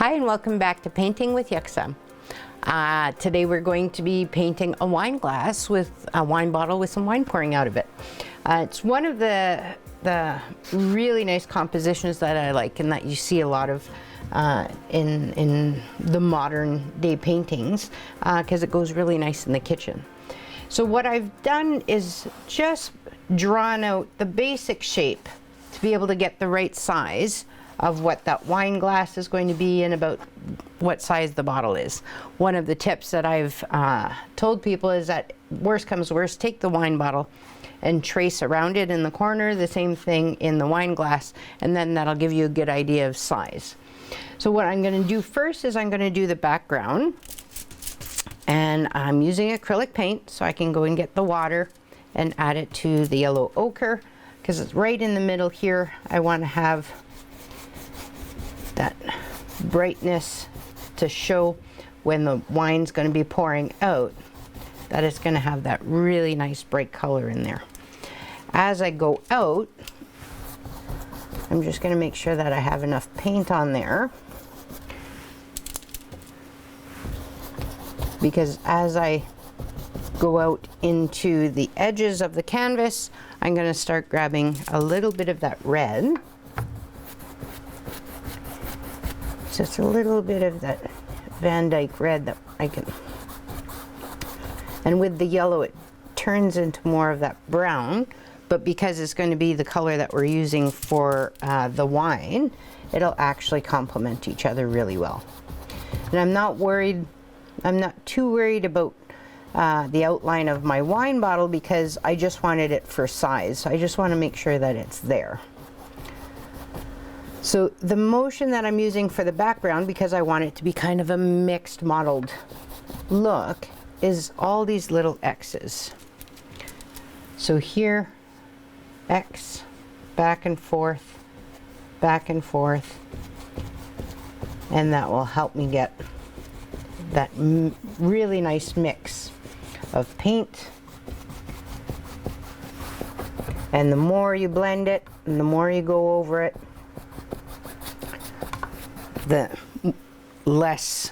Hi and welcome back to Painting with Yuk-Sem. Today we're going to be painting a wine glass with a wine bottle with some wine pouring out of it. It's one of the really nice compositions that I like and that you see a lot of in the modern day paintings because it goes really nice in the kitchen. So what I've done is just drawn out the basic shape to be able to get the right size of what that wine glass is going to be and about what size the bottle is. One of the tips that I've told people is that worst comes worst, take the wine bottle and trace around it in the corner, the same thing in the wine glass, and then that'll give you a good idea of size. So what I'm going to do first is I'm going to do the background, and I'm using acrylic paint so I can go and get the water and add it to the yellow ochre, because it's right in the middle here. I want to have that brightness to show when the wine's going to be pouring out that it's going to have that really nice bright color in there. As I go out, I'm just going to make sure that I have enough paint on there, because as I go out into the edges of the canvas, I'm going to start grabbing a little bit of that red. Just a little bit of that Van Dyke red that I can, and with the yellow it turns into more of that brown, but because it's going to be the color that we're using for the wine, it'll actually complement each other really well. And I'm not too worried about the outline of my wine bottle, because I just wanted it for size. So I just want to make sure that it's there. So the motion that I'm using for the background, because I want it to be kind of a mixed mottled look, is all these little X's. So here, X, back and forth, and that will help me get that really nice mix of paint. And the more you blend it and the more you go over it, the less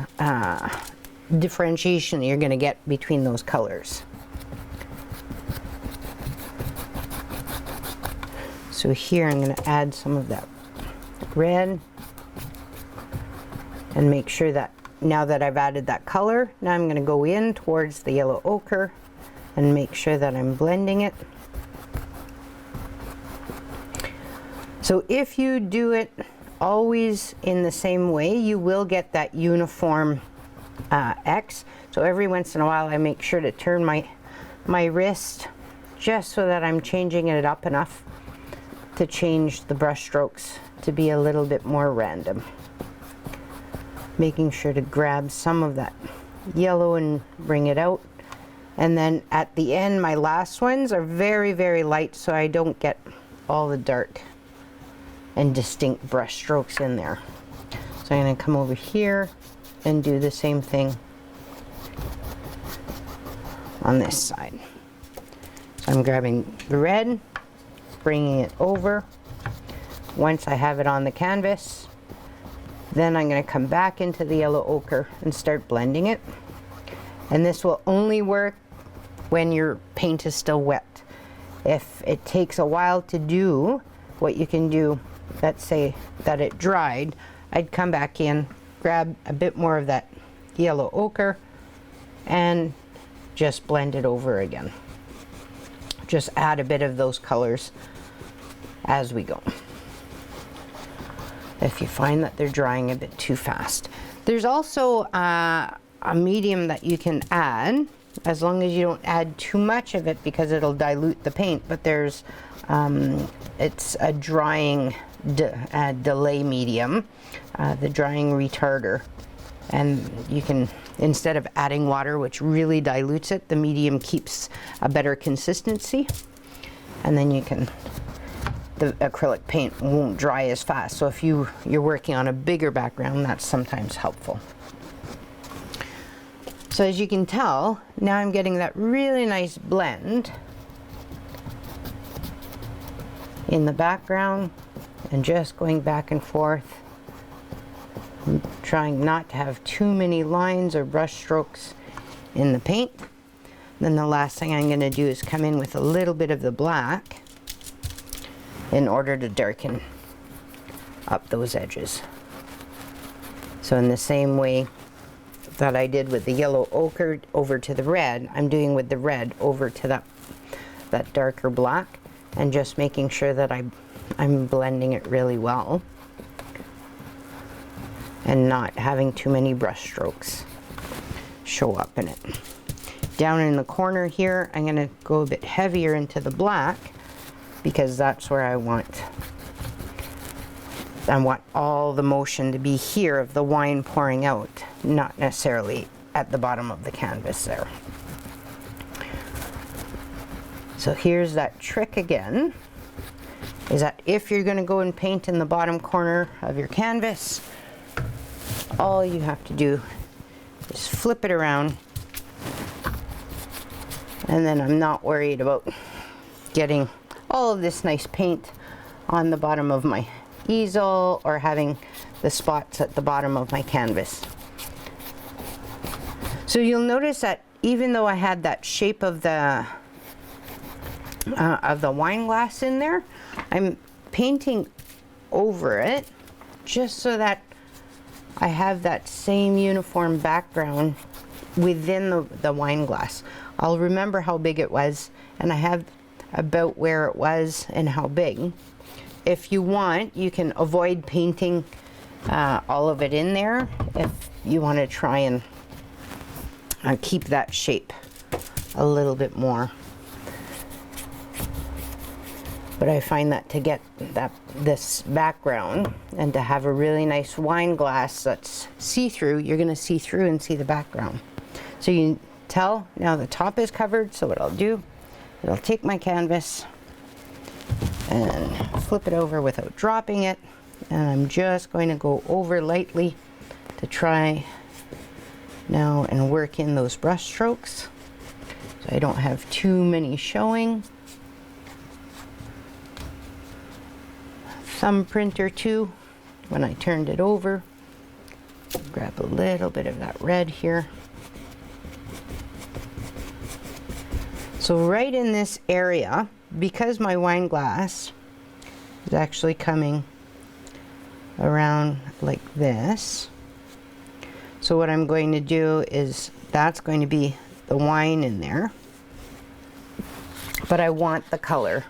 differentiation you're going to get between those colors. So here I'm going to add some of that red and make sure that now that I've added that color, now I'm going to go in towards the yellow ochre and make sure that I'm blending it. So if you do it always in the same way, you will get that uniform X. So every once in a while I make sure to turn my wrist just so that I'm changing it up enough to change the brush strokes to be a little bit more random. Making sure to grab some of that yellow and bring it out. And then at the end, my last ones are very, very light so I don't get all the dark and distinct brush strokes in there. So I'm going to come over here and do the same thing on this side. So I'm grabbing the red, bringing it over. Once I have it on the canvas, then I'm going to come back into the yellow ochre and start blending it. And this will only work when your paint is still wet. If it takes a while to do, what you can do, let's say that it dried, I'd come back in, grab a bit more of that yellow ochre and just blend it over again. Just add a bit of those colors as we go, if you find that they're drying a bit too fast. There's also a medium that you can add, as long as you don't add too much of it because it'll dilute the paint, but there's it's a drying delay medium, the drying retarder, and you can, instead of adding water which really dilutes it, the medium keeps a better consistency, and then you can, the acrylic paint won't dry as fast. So if you're working on a bigger background, that's sometimes helpful. So as you can tell, now I'm getting that really nice blend in the background and just going back and forth I'm trying not to have too many lines or brush strokes in the paint. Then the last thing I'm going to do is come in with a little bit of the black in order to darken up those edges. So in the same way that I did with the yellow ochre over to the red, I'm doing with the red over to that darker black, and just making sure that I'm blending it really well and not having too many brush strokes show up in it. Down in the corner here, I'm going to go a bit heavier into the black because that's where I want all the motion to be here of the wine pouring out, not necessarily at the bottom of the canvas there. So here's that trick again, is that if you're going to go and paint in the bottom corner of your canvas, all you have to do is flip it around, and then I'm not worried about getting all of this nice paint on the bottom of my easel or having the spots at the bottom of my canvas. So you'll notice that even though I had that shape of the wine glass in there, I'm painting over it just so that I have that same uniform background within the wine glass. I'll remember how big it was, and I have about where it was and how big. If you want, you can avoid painting all of it in there if you want to try and keep that shape a little bit more. But I find that to get this background and to have a really nice wine glass that's see-through, you're going to see through and see the background. So you can tell now the top is covered, so what I'll do, I'll take my canvas and flip it over without dropping it, and I'm just going to go over lightly to try now and work in those brush strokes so I don't have too many showing. Thumbprint or two when I turned it over. Grab a little bit of that red here. So right in this area, because my wine glass is actually coming around like this, so what I'm going to do is that's going to be the wine in there, but I want the color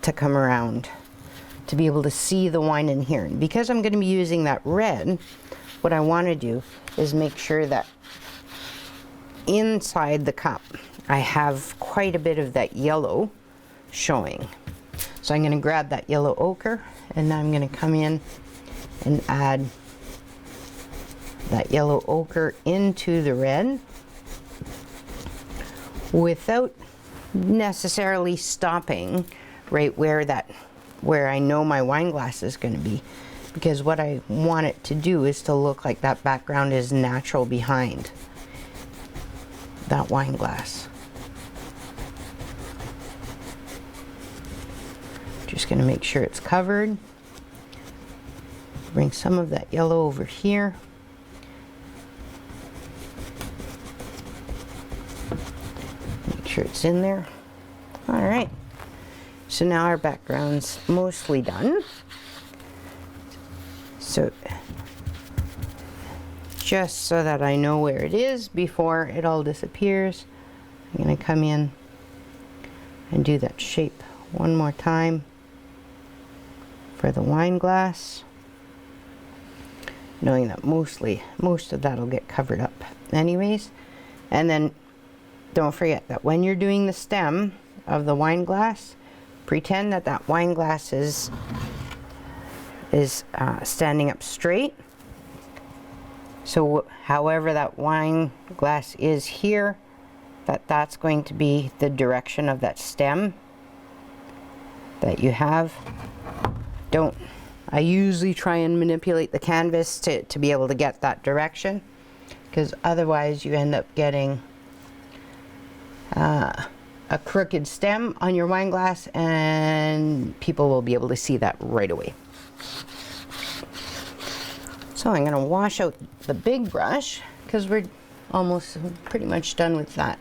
to come around to be able to see the wine in here. And because I'm going to be using that red, what I want to do is make sure that inside the cup I have quite a bit of that yellow showing. So I'm going to grab that yellow ochre, and now I'm going to come in and add that yellow ochre into the red without necessarily stopping right where I know my wine glass is going to be, because what I want it to do is to look like that background is natural behind that wine glass. Just going to make sure it's covered. Bring some of that yellow over here. Make sure it's in there. All right. So now our background's mostly done. So just so that I know where it is before it all disappears, I'm going to come in and do that shape one more time for the wine glass, knowing that most of that will get covered up anyways. And then don't forget that when you're doing the stem of the wine glass, pretend that that wine glass is standing up straight. So however that wine glass is here, that's going to be the direction of that stem that you have. I usually try and manipulate the canvas to be able to get that direction, because otherwise you end up getting a crooked stem on your wine glass, and people will be able to see that right away. So So I'm going to wash out the big brush because we're almost pretty much done with that.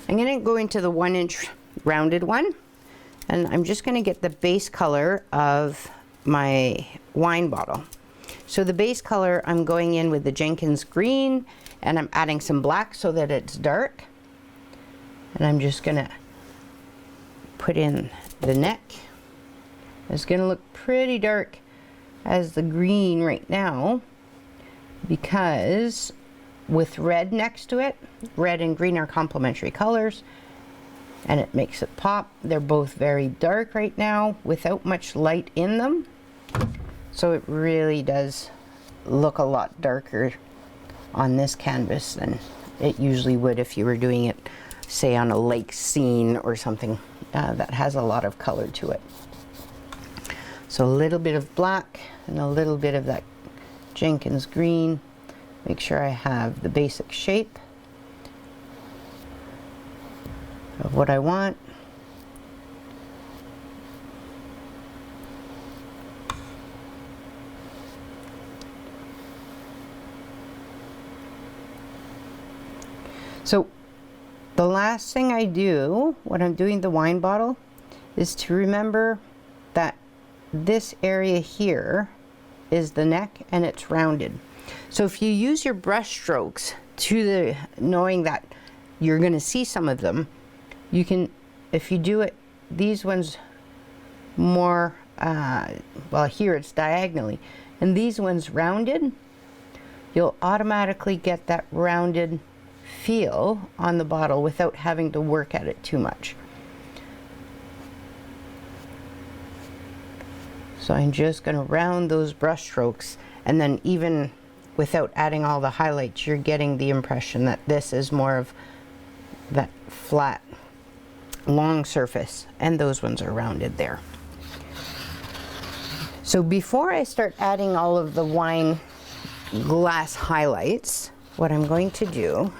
I'm going to go into the 1-inch rounded one, and I'm just going to get the base color of my wine bottle. So the base color, I'm going in with the Jenkins green, and I'm adding some black so that it's dark. And I'm just going to put in the neck. It's going to look pretty dark as the green right now, because with red next to it, red and green are complementary colors, and it makes it pop. They're both very dark right now without much light in them. So it really does look a lot darker on this canvas than it usually would if you were doing it, say, on a lake scene or something that has a lot of color to it. So a little bit of black and a little bit of that Jenkins green. Make sure I have the basic shape of what I want. So the last thing I do when I'm doing the wine bottle is to remember that this area here is the neck and it's rounded. So if you use your brush strokes knowing that you're going to see some of them, you can, if you do it, these ones more, well, here it's diagonally, and these ones rounded, you'll automatically get that rounded feel on the bottle without having to work at it too much. So I'm just going to round those brush strokes, and then even without adding all the highlights, you're getting the impression that this is more of that flat, long surface, and those ones are rounded there. So before I start adding all of the wine glass highlights, what I'm going to do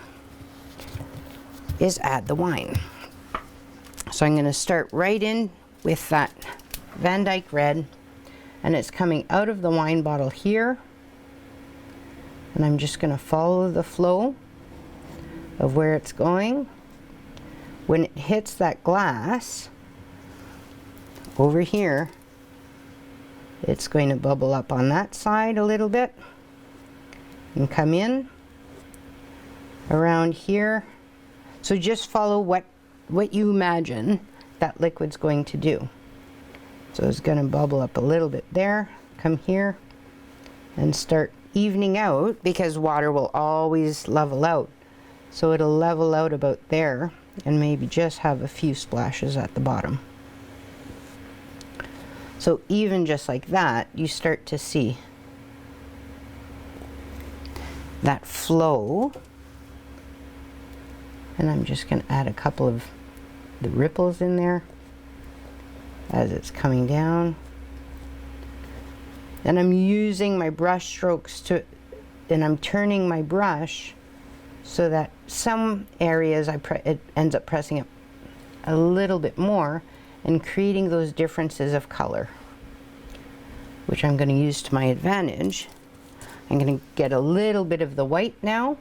is add the wine. So I'm going to start right in with that Van Dyke red, and it's coming out of the wine bottle here, and I'm just going to follow the flow of where it's going. When it hits that glass over here, it's going to bubble up on that side a little bit and come in around here. So just follow what you imagine that liquid's going to do. So it's going to bubble up a little bit there, come here, and start evening out, because water will always level out. So it'll level out about there and maybe just have a few splashes at the bottom. So even just like that, you start to see that flow. And I'm just going to add a couple of the ripples in there as it's coming down. And I'm using my brush strokes and I'm turning my brush so that some areas it ends up pressing up a little bit more and creating those differences of color, which I'm going to use to my advantage. I'm going to get a little bit of the white now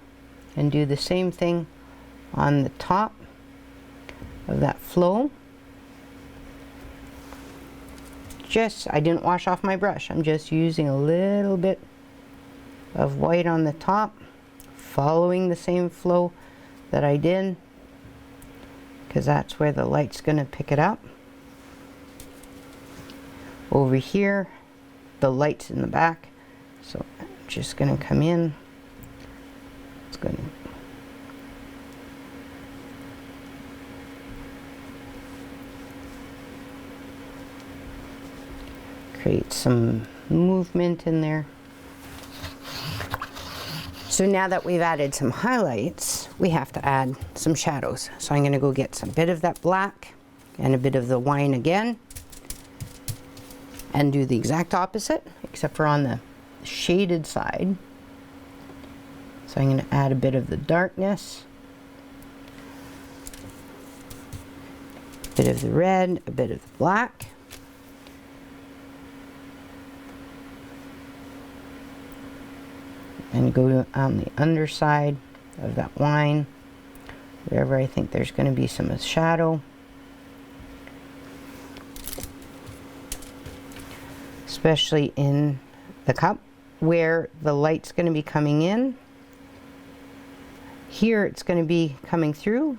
and do the same thing on the top of that flow. I didn't wash off my brush. I'm just using a little bit of white on the top, following the same flow that I did, because that's where the light's going to pick it up. Over here, the light's in the back, so I'm just going to come in. It's going to create some movement in there. So now that we've added some highlights, we have to add some shadows. So I'm going to go get some bit of that black and a bit of the wine again, and do the exact opposite, except for on the shaded side. So I'm going to add a bit of the darkness, a bit of the red, a bit of the black. and go on the underside of that wine, wherever I think there's going to be some shadow. Especially in the cup where the light's going to be coming in. Here it's going to be coming through.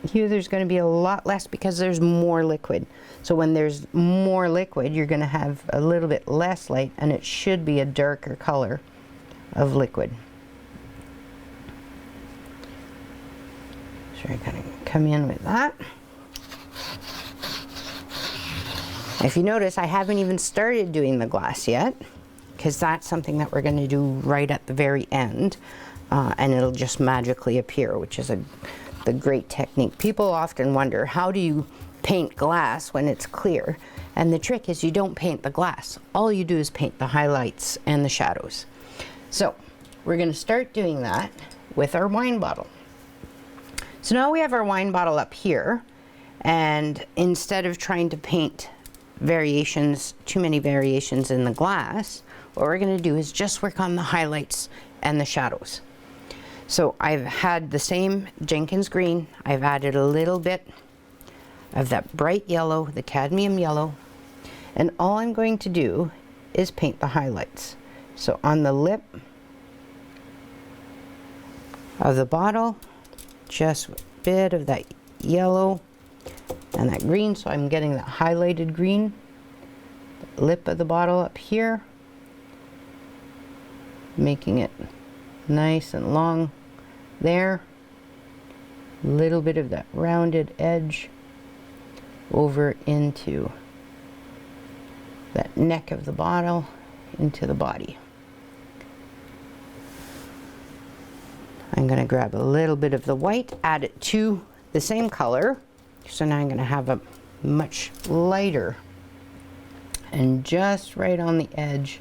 Here there's going to be a lot less because there's more liquid. So when there's more liquid, you're going to have a little bit less light, and it should be a darker color of liquid. So I'm going to come in with that. If you notice, I haven't even started doing the glass yet, because that's something that we're going to do right at the very end, and it'll just magically appear, which is the great technique. People often wonder, how do you paint glass when it's clear? And the trick is you don't paint the glass. All you do is paint the highlights and the shadows. So we're going to start doing that with our wine bottle. So now we have our wine bottle up here, and instead of trying to paint too many variations in the glass, what we're going to do is just work on the highlights and the shadows. So I've had the same Jenkins green. I've added a little bit of that bright yellow, the cadmium yellow, and all I'm going to do is paint the highlights. So on the lip of the bottle, just a bit of that yellow and that green, so I'm getting that highlighted green. The lip of the bottle up here, making it nice and long there. A little bit of that rounded edge over into that neck of the bottle, into the body. I'm going to grab a little bit of the white, add it to the same color. So now I'm going to have a much lighter, and just right on the edge,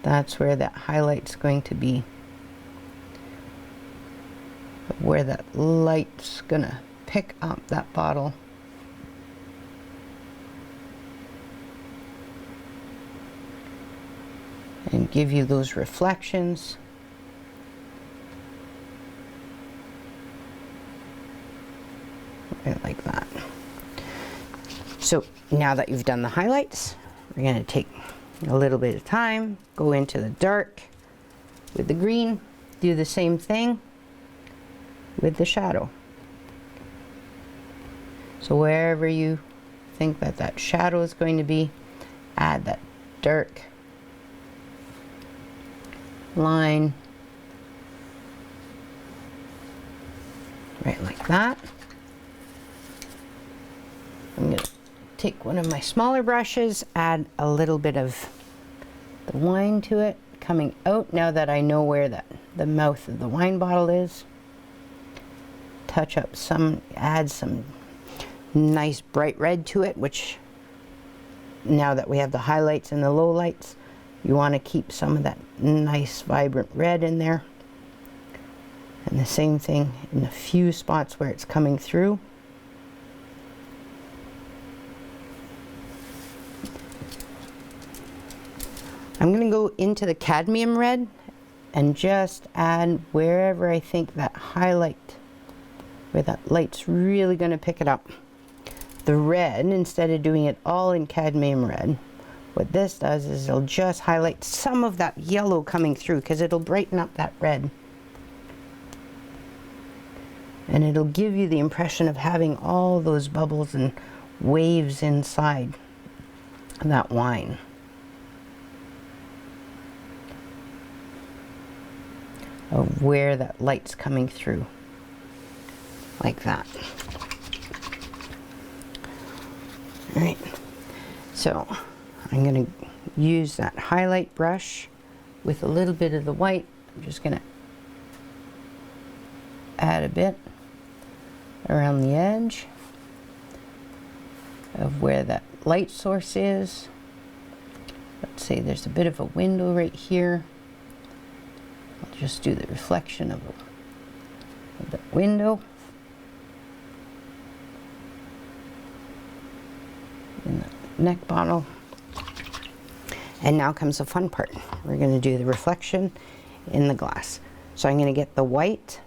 that's where that highlight's going to be, where that light's going to pick up that bottle. And give you those reflections. Right like that. So now that you've done the highlights, we're going to take a little bit of time, go into the dark with the green, do the same thing with the shadow. So wherever you think that that shadow is going to be, add that dark line right like that. I'm going to take one of my smaller brushes, add a little bit of the wine to it, coming out now that I know where the mouth of the wine bottle is. Touch up some, add some nice bright red to it, which now that we have the highlights and the lowlights, you want to keep some of that nice vibrant red in there. And the same thing in a few spots where it's coming through. I'm going to go into the cadmium red and just add wherever I think that highlight, where that light's really going to pick it up. The red, instead of doing it all in cadmium red, what this does is it'll just highlight some of that yellow coming through, because it'll brighten up that red. And it'll give you the impression of having all those bubbles and waves inside that wine. Of where that light's coming through, like that. All right, so I'm going to use that highlight brush with a little bit of the white. I'm just going to add a bit around the edge of where that light source is. Let's say there's a bit of a window right here. I'll just do the reflection of that window. In the neck bottle. And now comes the fun part. We're going to do the reflection in the glass. So I'm going to get the white,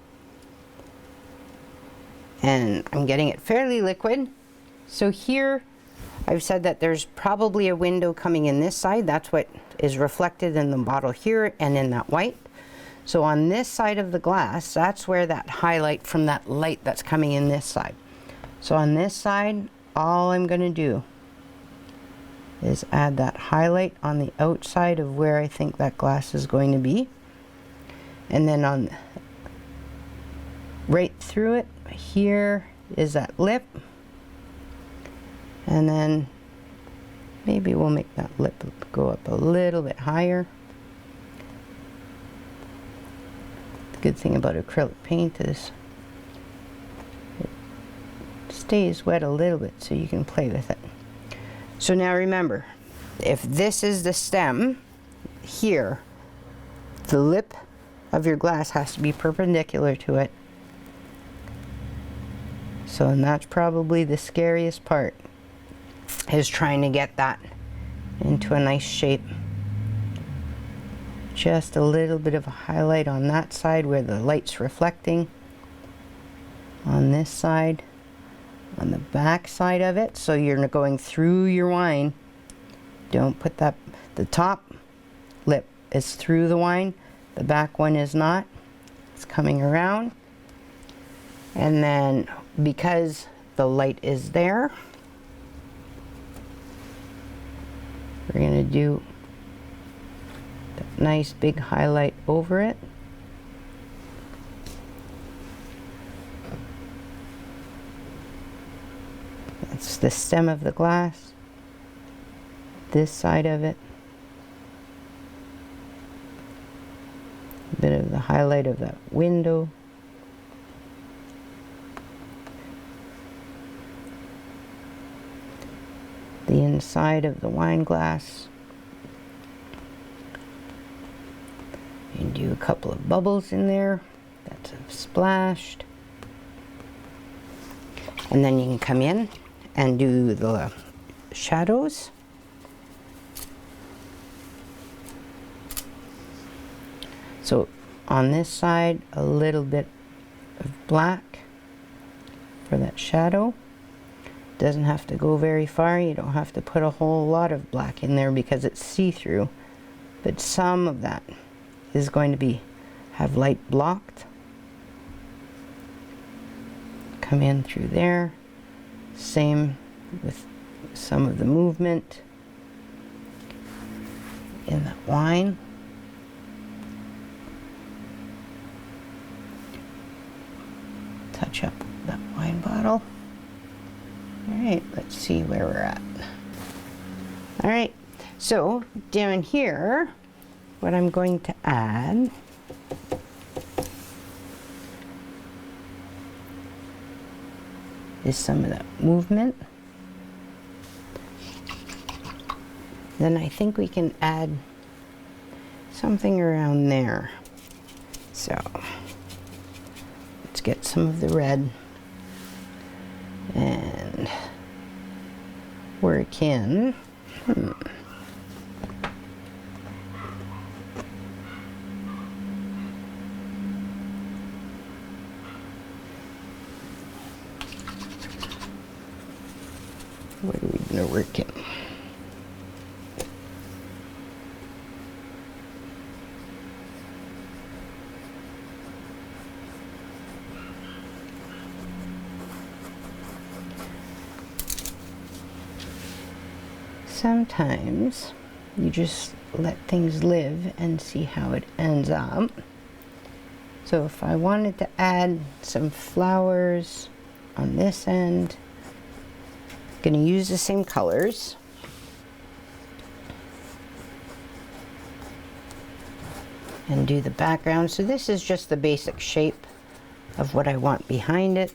and I'm getting it fairly liquid. So here I've said that there's probably a window coming in this side. That's what is reflected in the bottle here and in that white. So on this side of the glass, that's where that highlight from that light that's coming in this side. So on this side, all I'm going to do is add that highlight on the outside of where I think that glass is going to be. And then on right through it, here is that lip. And then maybe we'll make that lip go up a little bit higher. The good thing about acrylic paint is it stays wet a little bit so you can play with it. So now remember, if this is the stem here, the lip of your glass has to be perpendicular to it. So, and that's probably the scariest part, is trying to get that into a nice shape. Just a little bit of a highlight on that side where the light's reflecting. On this side, on the back side of it, so you're going through your wine. Don't put that, the top lip is through the wine, the back one is not. It's coming around. And then because the light is there, we're going to do that nice big highlight over it. That's the stem of the glass, this side of it, a bit of the highlight of that window. The inside of the wine glass. You can do a couple of bubbles in there. That's splashed. And then you can come in and do the shadows. So on this side, a little bit of black for that shadow. Doesn't have to go very far. You don't have to put a whole lot of black in there because it's see-through, but some of that is going to have light blocked. Come in through there. Same with some of the movement in that wine. Touch up that wine bottle. All right, let's see where we're at. All right, so down here, what I'm going to add is some of that movement. Then I think we can add something around there. So let's get some of the red and work in. What are we going to work in? Sometimes you just let things live and see how it ends up. So if I wanted to add some flowers on this end, I'm going to use the same colors. And do the background. So this is just the basic shape of what I want behind it.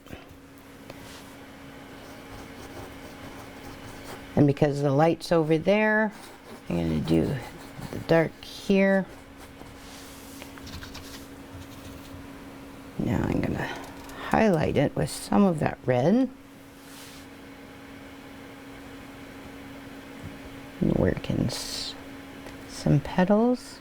And because the light's over there, I'm going to do the dark here. Now I'm going to highlight it with some of that red. And work in some petals.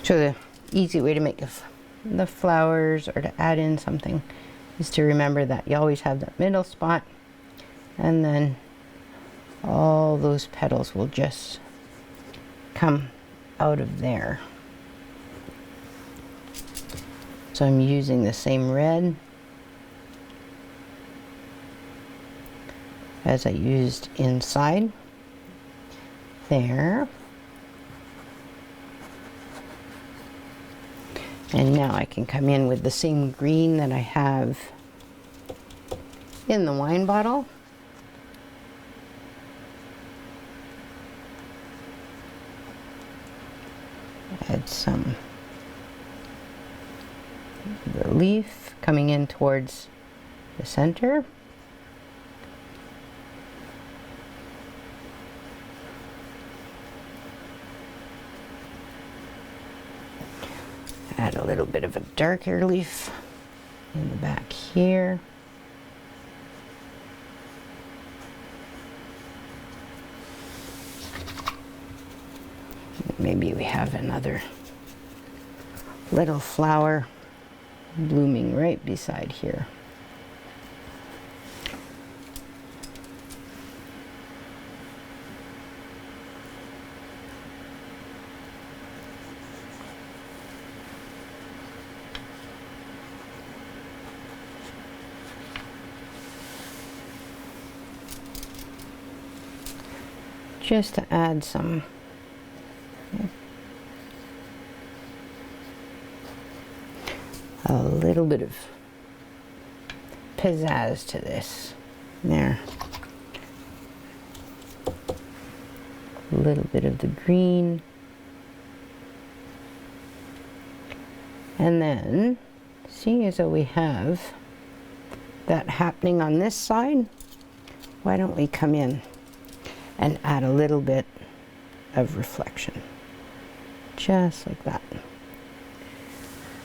So the easy way to make the flowers or to add in something is to remember that you always have that middle spot, and then all those petals will just come out of there. So I'm using the same red as I used inside there. And now I can come in with the same green that I have in the wine bottle. Add some relief coming in towards the center. Add a little bit of a darker leaf in the back here. Maybe we have another little flower blooming right beside here. Just to add some a little bit of pizzazz to this. There. A little bit of the green. And then, seeing as though we have that happening on this side, why don't we come in and add a little bit of reflection. Just like that.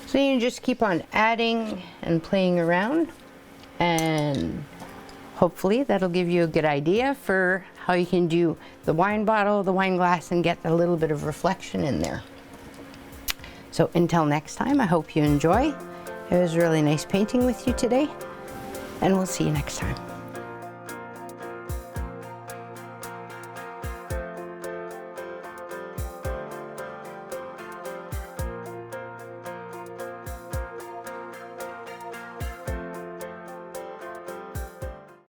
So you just keep on adding and playing around, and hopefully that'll give you a good idea for how you can do the wine bottle, the wine glass, and get a little bit of reflection in there. So until next time, I hope you enjoy. It was really nice painting with you today, and we'll see you next time.